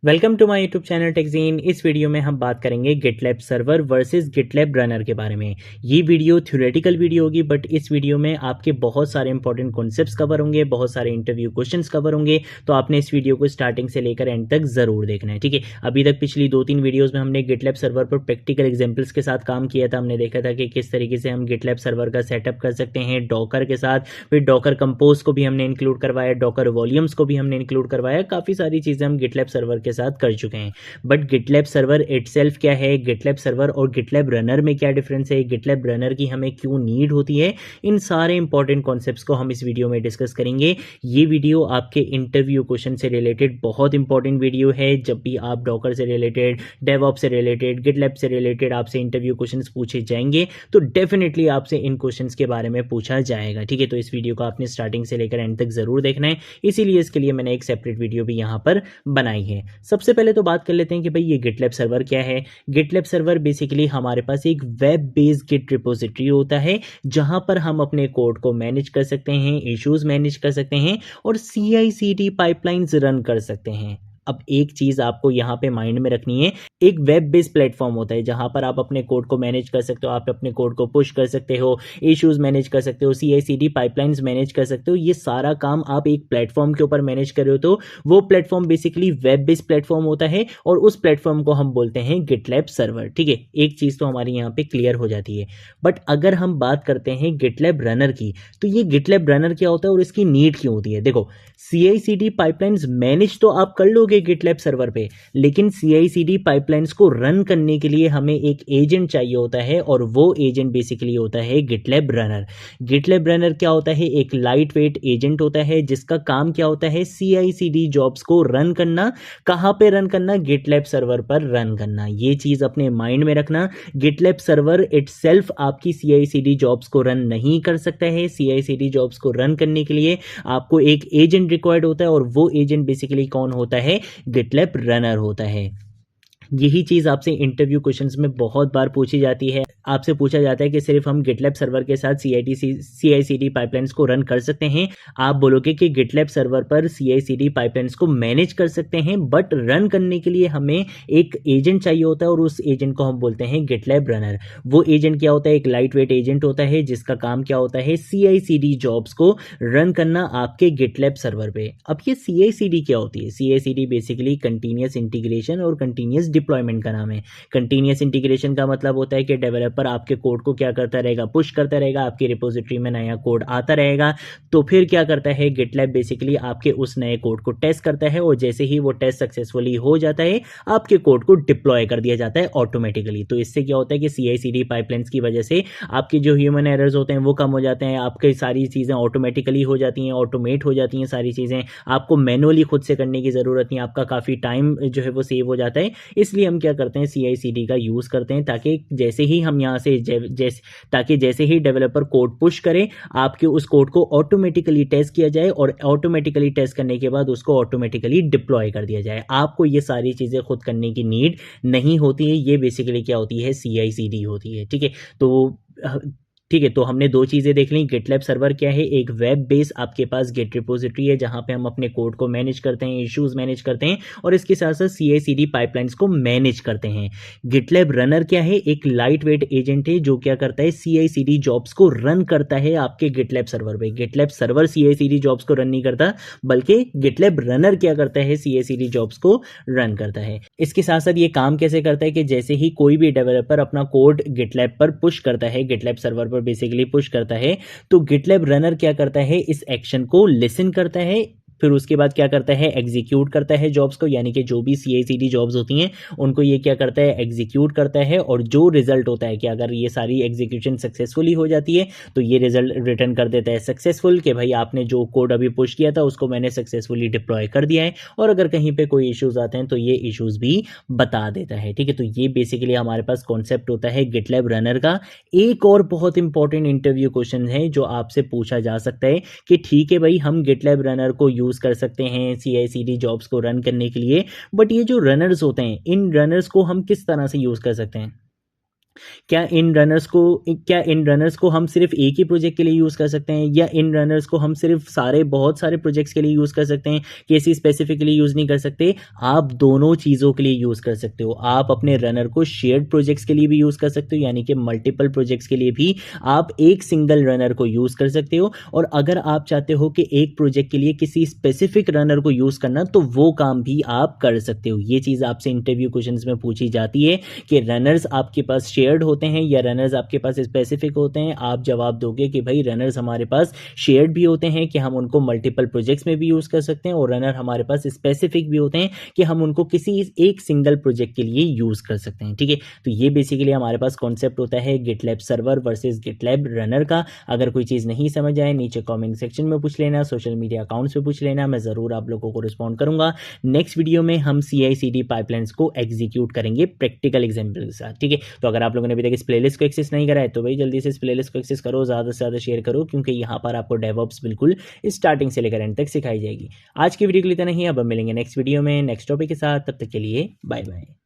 Welcome to my YouTube channel Techzeen. इस video में हम बात करेंगे GitLab server versus GitLab runner के बारे में। ये वीडियो थ्योरेटिकल वीडियो होगी, बट इस वीडियो में आपके बहुत सारे इंपॉर्टेंट कॉन्सेप्ट्स कवर होंगे, बहुत सारे इंटरव्यू क्वेश्चंस कवर होंगे। तो आपने इस वीडियो को स्टार्टिंग से लेकर एंड तक जरूर देखना है, ठीक है। अभी तक पिछली 2-3 वीडियोज़ में हमने गिटलैब सर्वर पर प्रैक्टिकल एग्जाम्पल्स के साथ काम किया था। हमने देखा था कि किस तरीके से हम गिटलैब सर्वर का सेटअप कर सकते हैं डॉकर के साथ। फिर डॉकर कंपोज को भी हमने इंक्लूड करवाया, डॉकर वॉल्यूम्स को भी हमने इंक्लूड करवाया। काफ़ी सारी चीज़ें हम गिटलैब सर्वर के साथ कर चुके हैं। बट गिटलैब सर्वर इटसेल्फ क्या है, गिटलैब सर्वर और गिटलैब रनर में क्या डिफरेंस है, गिटलैब रनर की हमें क्यों नीड होती है, इन सारे इंपॉर्टेंट कॉन्सेप्ट्स को हम इस वीडियो में डिस्कस करेंगे। ये वीडियो आपके इंटरव्यू क्वेश्चन से रिलेटेड बहुत इंपॉर्टेंट वीडियो है। जब भी आप डॉकर से रिलेटेड, डेवऑप्स से रिलेटेड, गिटलैब से रिलेटेड आपसे इंटरव्यू क्वेश्चन पूछे जाएंगे तो डेफिनेटली आपसे इन क्वेश्चन के बारे में पूछा जाएगा, ठीक है। तो इस वीडियो को आपने स्टार्टिंग से लेकर एंड तक जरूर देखना है, इसीलिए इसके लिए मैंने एक सेपरेट वीडियो भी यहाँ पर बनाई है। सबसे पहले तो बात कर लेते हैं कि भाई ये गिटलैब सर्वर क्या है। गिटलैब सर्वर बेसिकली हमारे पास एक वेब बेस्ड गिट रिपोजिटरी होता है, जहां पर हम अपने कोड को मैनेज कर सकते हैं, इश्यूज मैनेज कर सकते हैं और CI/CD पाइपलाइंस रन कर सकते हैं। अब एक चीज आपको यहाँ पे माइंड में रखनी है, एक वेब बेस्ड प्लेटफॉर्म होता है जहां पर आप अपने कोड को मैनेज कर सकते हो, आप अपने कोड को पुश कर सकते हो, इश्यूज मैनेज कर सकते हो, CI/CD पाइपलाइंस मैनेज कर सकते हो। ये सारा काम आप एक प्लेटफॉर्म के ऊपर मैनेज कर रहे हो, तो वो platform basically web based platform होता है और उस प्लेटफॉर्म को हम बोलते हैं गिटलैब सर्वर, ठीक है। एक चीज तो हमारी यहाँ पे क्लियर हो जाती है। बट अगर हम बात करते हैं गिटलैब रनर की, तो ये गिटलैब रनर क्या होता है और इसकी नीड क्यों होती है। देखो, CI/CD पाइपलाइंस मैनेज तो आप कर लोगे गिटलैब सर्वर पे, लेकिन CI/CD पाइपलाइंस को रन करने के लिए हमें एक एजेंट चाहिए होता है और वो एजेंट बेसिकली होता है गिटलैब रनर। गिटलैब रनर क्या होता है, एक लाइट वेट एजेंट होता है जिसका काम क्या होता है, CI/CD जॉब्स को रन करना। कहाँ पे रन करना, गिटलैब सर्वर पर रन करना। ये चीज अपने माइंड में रखना। गिटलैब सर्वर इटसेल्फ आपकी CI/CD जॉब्स को रन नहीं कर सकता है। CI/CD जॉब्स को रन करने के लिए आपको एक एजेंट रिक्वायर्ड होता है और वो एजेंट बेसिकली कौन होता है, गिटलैब रनर होता है। यही चीज आपसे इंटरव्यू क्वेश्चंस में बहुत बार पूछी जाती है। आपसे पूछा जाता है कि सिर्फ हम गिटलैब सर्वर के साथ CI/CD पाइपलाइंस को रन कर सकते हैं। आप बोलोगे कि गिटलैब सर्वर पर CI/CD पाइपलाइंस को मैनेज कर सकते हैं, बट रन करने के लिए हमें एक एजेंट चाहिए होता है और उस एजेंट को हम बोलते हैं गिटलैब रनर। वो एजेंट क्या होता है, एक लाइट वेट एजेंट होता है जिसका काम क्या होता है, CI/CD जॉब्स को रन करना आपके गिटलैब सर्वर पे। अब ये CI/CD क्या होती है, CI/CD बेसिकली कंटिन्यूस इंटीग्रेशन और कंटिन्यूस डिप्लॉयमेंट का नाम है। कंटिन्यूस इंटीग्रेशन का मतलब होता है कि डेवलपर आपके कोड को क्या करता रहेगा, पुश करता रहेगा, आपकी रिपोजिटरी में नया कोड आता रहेगा। तो फिर क्या करता है, गिटलैब बेसिकली आपके उस नए कोड को टेस्ट करता है और जैसे ही वो टेस्ट सक्सेसफुली हो जाता है, आपके कोड को डिप्लॉय कर दिया जाता है ऑटोमेटिकली। तो इससे क्या होता है कि CI/CD पाइपलाइंस की वजह से आपके जो ह्यूमन एरर्स होते हैं वो कम हो जाते हैं, आपकी सारी चीज़ें ऑटोमेटिकली हो जाती हैं, ऑटोमेट हो जाती हैं सारी चीज़ें। आपको मैनुअली खुद से करने की ज़रूरत नहीं, आपका काफ़ी टाइम जो है वो सेव हो जाता है। इसलिए हम क्या करते हैं, CI/CD का यूज़ करते हैं, ताकि जैसे ही हम यहाँ से जैसे ही डेवलपर कोड पुश करे, आपके उस कोड को ऑटोमेटिकली टेस्ट किया जाए और ऑटोमेटिकली टेस्ट करने के बाद उसको ऑटोमेटिकली डिप्लॉय कर दिया जाए। आपको ये सारी चीज़ें खुद करने की नीड नहीं होती है। ये बेसिकली क्या होती है, CI/CD होती है, ठीक है। तो ठीक है, तो हमने दो चीज़ें देख ली। गिटलैब सर्वर क्या है, एक वेब बेस आपके पास गिट रिपोजिटरी है जहां पे हम अपने कोड को मैनेज करते हैं, इश्यूज मैनेज करते हैं और इसके साथ साथ CI/CD पाइपलाइंस को मैनेज करते हैं। गिटलैब रनर क्या है, एक लाइट वेट एजेंट है जो क्या करता है, CI/CD जॉब्स को रन करता है आपके गिटलैब सर्वर पे। गिटलैब सर्वर CI/CD जॉब्स को रन नहीं करता, बल्कि गिटलैब रनर क्या करता है, CI/CD जॉब्स को रन करता है। इसके साथ साथ ये काम कैसे करता है कि जैसे ही कोई भी डेवलपर अपना कोड गिटलैब पर पुश करता है, गिटलैब सर्वर पर बेसिकली पुश करता है, तो गिटलैब रनर क्या करता है, इस एक्शन को लिसन करता है, फिर उसके बाद क्या करता है, एग्जीक्यूट करता है जॉब्स को, यानी कि जो भी CI/CD जॉब्स होती हैं उनको ये क्या करता है, एग्जीक्यूट करता है। और जो रिजल्ट होता है कि अगर ये सारी एग्जीक्यूशन सक्सेसफुली हो जाती है तो ये रिजल्ट रिटर्न कर देता है सक्सेसफुल, कि भाई आपने जो कोड अभी पुश किया था उसको मैंने सक्सेसफुली डिप्लॉय कर दिया है। और अगर कहीं पे कोई इश्यूज आते हैं तो ये इश्यूज भी बता देता है, ठीक है। तो ये बेसिकली हमारे पास कॉन्सेप्ट होता है गिटलैब रनर का। एक और बहुत इंपॉर्टेंट इंटरव्यू क्वेश्चन है जो आपसे पूछा जा सकता है कि ठीक है भाई, हम गिटलैब रनर को यूज कर सकते हैं CI/CD जॉब्स को रन करने के लिए, बट ये जो रनर्स होते हैं, इन रनर्स को हम किस तरह से यूज कर सकते हैं। क्या इन रनर्स को हम सिर्फ एक ही प्रोजेक्ट के लिए यूज़ कर सकते हैं, या इन रनर्स को हम सिर्फ बहुत सारे प्रोजेक्ट्स के लिए यूज़ कर सकते हैं, किसी स्पेसिफिकली यूज़ नहीं कर सकते? आप दोनों चीज़ों के लिए यूज़ कर सकते हो। आप अपने रनर को शेयर्ड प्रोजेक्ट्स के लिए भी यूज़ कर सकते हो, यानी कि मल्टीपल प्रोजेक्ट्स के लिए भी आप एक सिंगल रनर को यूज़ कर सकते हो। और अगर आप चाहते हो कि एक प्रोजेक्ट के लिए किसी स्पेसिफिक रनर को यूज़ करना, तो वो काम भी आप कर सकते हो। ये चीज़ आपसे इंटरव्यू क्वेश्चंस में पूछी जाती है कि रनर्स आपके पास शेयर्ड होते हैं या रनर्स आपके पास स्पेसिफिक होते हैं। आप जवाब दोगे कि भाई रनर्स हमारे पास शेयर्ड भी होते हैं, कि हम उनको मल्टीपल प्रोजेक्ट्स में भी यूज़ कर सकते हैं, और रनर हमारे पास स्पेसिफिक भी होते हैं कि हम उनको किसी एक सिंगल प्रोजेक्ट के लिए यूज़ कर सकते हैं। ठीक है, तो ये बेसिकली हमारे पास कॉन्सेप्ट होता है GitLab server versus GitLab runner का। अगर कोई चीज़ नहीं समझ आए, नीचे कमेंट सेक्शन में पूछ लेना, सोशल मीडिया अकाउंट्स पे पूछ लेना, मैं ज़रूर आप लोगों को रिस्पॉन्ड करूंगा। नेक्स्ट वीडियो में हम CI/CD पाइपलाइंस को एग्जीक्यूट करेंगे प्रैक्टिकल एग्जाम्पल के साथ। ठीक है, तो अगर आप लोगों ने अभी तक इस प्लेलिस्ट को एक्सेस नहीं करा है तो भाई जल्दी से इस प्लेलिस्ट को एक्सेस करो, ज़्यादा से ज़्यादा शेयर करो, क्योंकि यहाँ पर आपको डेवऑप्स बिल्कुल स्टार्टिंग से लेकर एंड तक सिखाई जाएगी। आज की वीडियो के लिए इतना ही, अब हम मिलेंगे नेक्स्ट वीडियो में नेक्स्ट टॉपिक के साथ। तब तक के लिए बाय बाय।